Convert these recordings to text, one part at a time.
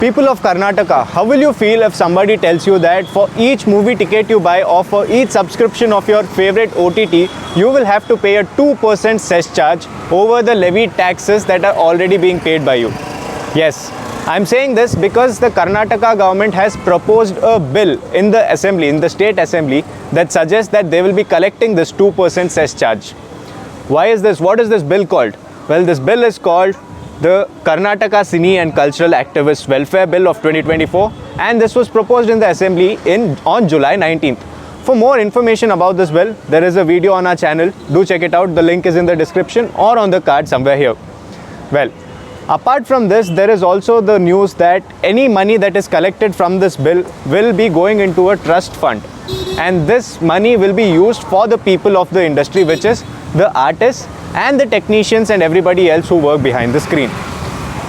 People of Karnataka, how will you feel if somebody tells you that for each movie ticket you buy or for each subscription of your favorite OTT, you will have to pay a 2% cess charge over the levied taxes that are already being paid by you? Yes, I'm saying this because the Karnataka government has proposed a bill in the assembly, in the state assembly, that suggests that they will be collecting this 2% cess charge. Why is this? What is this bill called? Well, this bill is called the Karnataka Cine and Cultural Activist Welfare Bill of 2024, and this was proposed in the assembly on July 19th. For more information about this bill, there is a video on our channel. Do check it out. The link is in the description or on the card somewhere here. Well, apart from this, there is also the news that any money that is collected from this bill will be going into a trust fund, and this money will be used for the people of the industry, which is the artists and the technicians and everybody else who work behind the screen.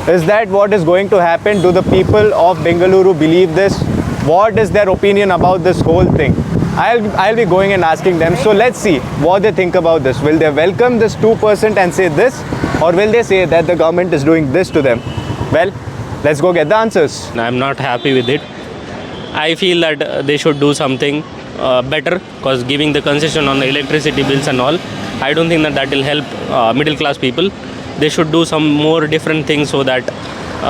Is that what is going to happen? Do the people of Bengaluru believe this? What is their opinion about this whole thing? I'll be going and asking them. So let's see what they think about this. Will they welcome this 2% and say this, or will they say that the government is doing this to them? Well, let's go get the answers. I'm not happy with it. I feel that they should do something better, because giving the concession on the electricity bills and all, I don't think that will help middle class people. They should do some more different things so that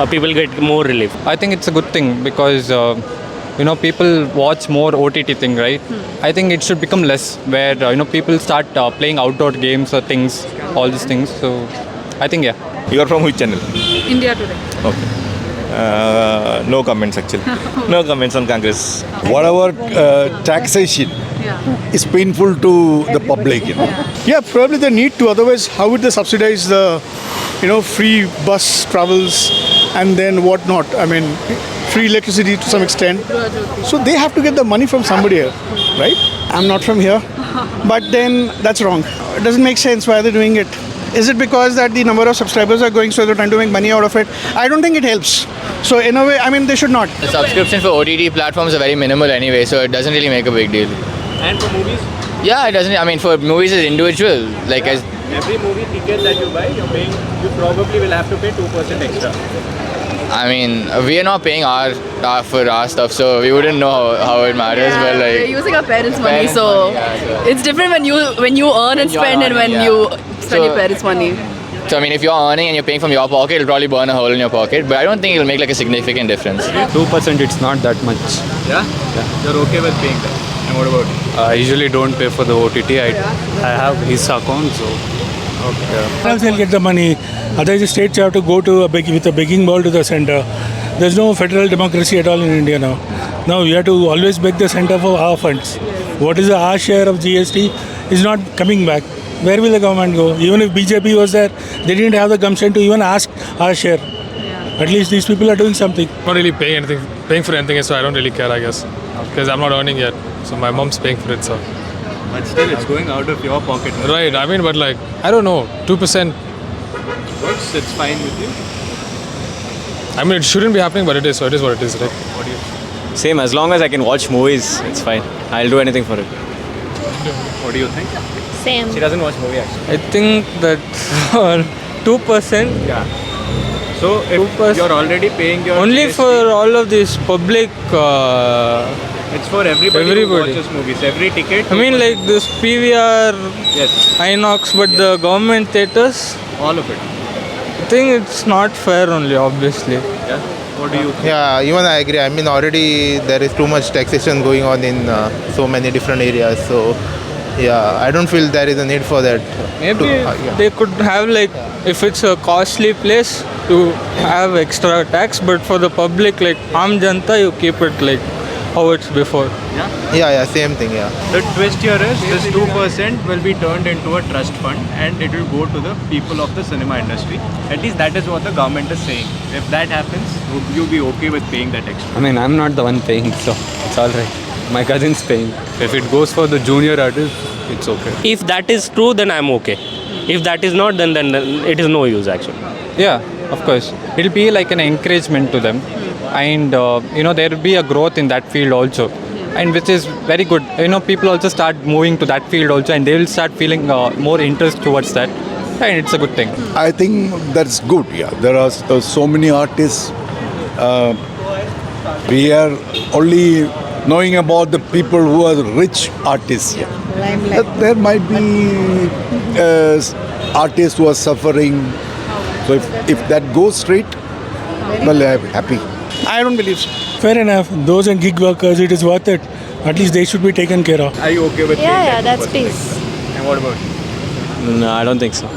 people get more relief. I think it's a good thing because people watch more OTT thing, right? I think it should become less where people start playing outdoor games or things, all these things. So I think You are from which channel? India Today. Okay. No comments actually. No comments on Congress. Whatever taxation is painful to the public. Yeah, probably they need to. Otherwise, how would they subsidize the, free bus travels and then whatnot? I mean, free electricity to some extent. So they have to get the money from somebody else, right? I'm not from here, but then that's wrong. It doesn't make sense why they're doing it. Is it because that the number of subscribers are going, so they're trying to make money out of it? I don't think it helps. So in a way, I mean, they should not. The subscription for OTT platforms are very minimal anyway, so it doesn't really make a big deal. And for movies? Yeah, it doesn't. I mean, for movies, it's individual. Like as Every movie ticket that you buy, you probably will have to pay 2% extra. I mean, we are not paying for our stuff, so we wouldn't know how it matters. Yeah, but we're using our parents' money, Parents' so money, yeah, it's different when you earn and you are spend and when earning, you spend So- your parents' money. So I mean, if you're earning and you're paying from your pocket, it'll probably burn a hole in your pocket. But I don't think it'll make like a significant difference. 2% it's not that much. Yeah? You're okay with paying that? And what about you? I usually don't pay for the OTT. I have his account, so. Else they'll get the money. Otherwise, the states have to go to with a begging bowl to the center. There's no federal democracy at all in India now. Now we have to always beg the center for our funds. What is our share of GST is not coming back. Where will the government go? Even if BJP was there, they didn't have the gumption to even ask our share. At least these people are doing something. Not really paying for anything, so I don't really care, I guess, because I'm not earning yet. So my mom's paying for it, so. But still, it's going out of your pocket. Right. I mean, but like, I don't know, 2%. Works, it's fine with you? I mean, it shouldn't be happening, but it is. So it is what it is, right? What do you Same, as long as I can watch movies, it's fine. I'll do anything for it. What do you think? Same. She doesn't watch movie actually. I think that 2%. Yeah. So if 2%. you're already paying your Only GST, for all of these public. it's for everybody who everybody. watches movies. Every ticket. I mean, like this PVR, Yes, Inox, but the government theaters. all of it. I think it's not fair only, obviously. Yeah. What do you think? Yeah, even I agree. I mean, already there is too much taxation going on in so many different areas. So, yeah, I don't feel there is a need for that. Maybe yeah. they could have like, if it's a costly place, to have extra tax, but for the public, like Aam Janta, you keep it like how it's before. Yeah, same thing, yeah. The twist here is this 2% will be turned into a trust fund and it will go to the people of the cinema industry. At least that is what the government is saying. If that happens, would you be okay with paying that extra? I mean, I'm not the one paying, so it's alright. My cousin's paying. If it goes for the junior artist, it's okay. If that is true, then I'm okay. If that is not, then it is no use actually. Yeah, of course. It'll be like an encouragement to them. And, there will be a growth in that field also. And which is very good. People also start moving to that field also, and they will start feeling more interest towards that. And it's a good thing. I think that's good, yeah. There are so many artists we are only knowing about the people who are rich artists. There might be artists who are suffering. So if that goes straight, well, I'm happy. I don't believe so. Fair enough. Those and gig workers, it is worth it. At least they should be taken care of. Are you okay with paying Yeah, that that's 2%? peace. And what about you? No, I don't think so.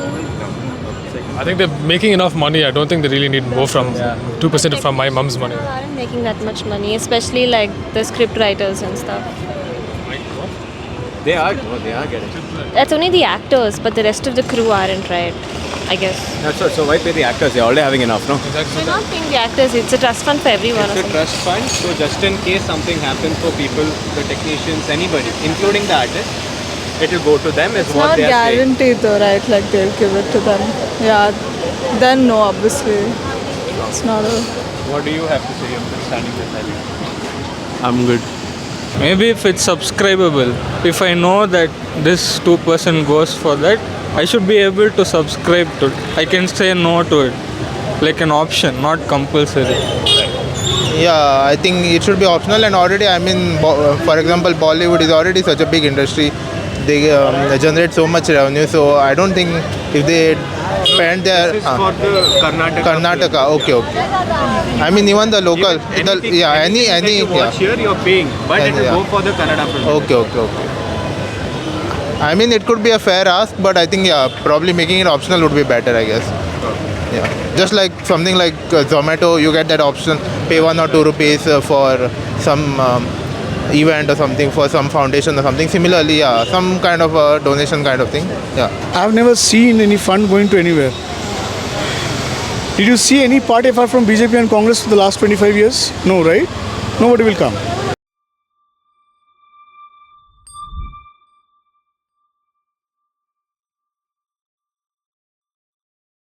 I think they're making enough money. I don't think they really need more from 2% from my mom's money. People aren't making that much money, especially like the script writers and stuff. They are getting it. That's only the actors, but the rest of the crew aren't, right? I guess. So why pay the actors? They're already having enough, no? We're not paying the actors, it's a trust fund for everyone. It's a trust fund, so just in case something happens for people, the technicians, anybody, including the artist, it will go to them is what they are saying. guaranteed though, right? Like they'll give it to them. Yeah. Then no, obviously. It's not a... What do you have to say of standing beside you? I'm good. Maybe if it's subscribable, if I know that this 2% goes for that, I should be able to subscribe to it. I can say no to it, like an option, not compulsory. Yeah, I think it should be optional, and already, I mean, for example, Bollywood is already such a big industry. They generate so much revenue, so I don't think if they spend their... This is for the Karnataka, okay. I mean, even the local... Any you watch here, you're paying, but it will go for the Kannada film. Okay. I mean, it could be a fair ask, but I think, probably making it optional would be better, I guess. Yeah. Just like something like Zomato, you get that option, pay 1 or 2 rupees for some event or something, for some foundation or something. Similarly, some kind of a donation kind of thing. Yeah. I've never seen any fund going to anywhere. Did you see any party apart from BJP and Congress for the last 25 years? No, right? Nobody will come.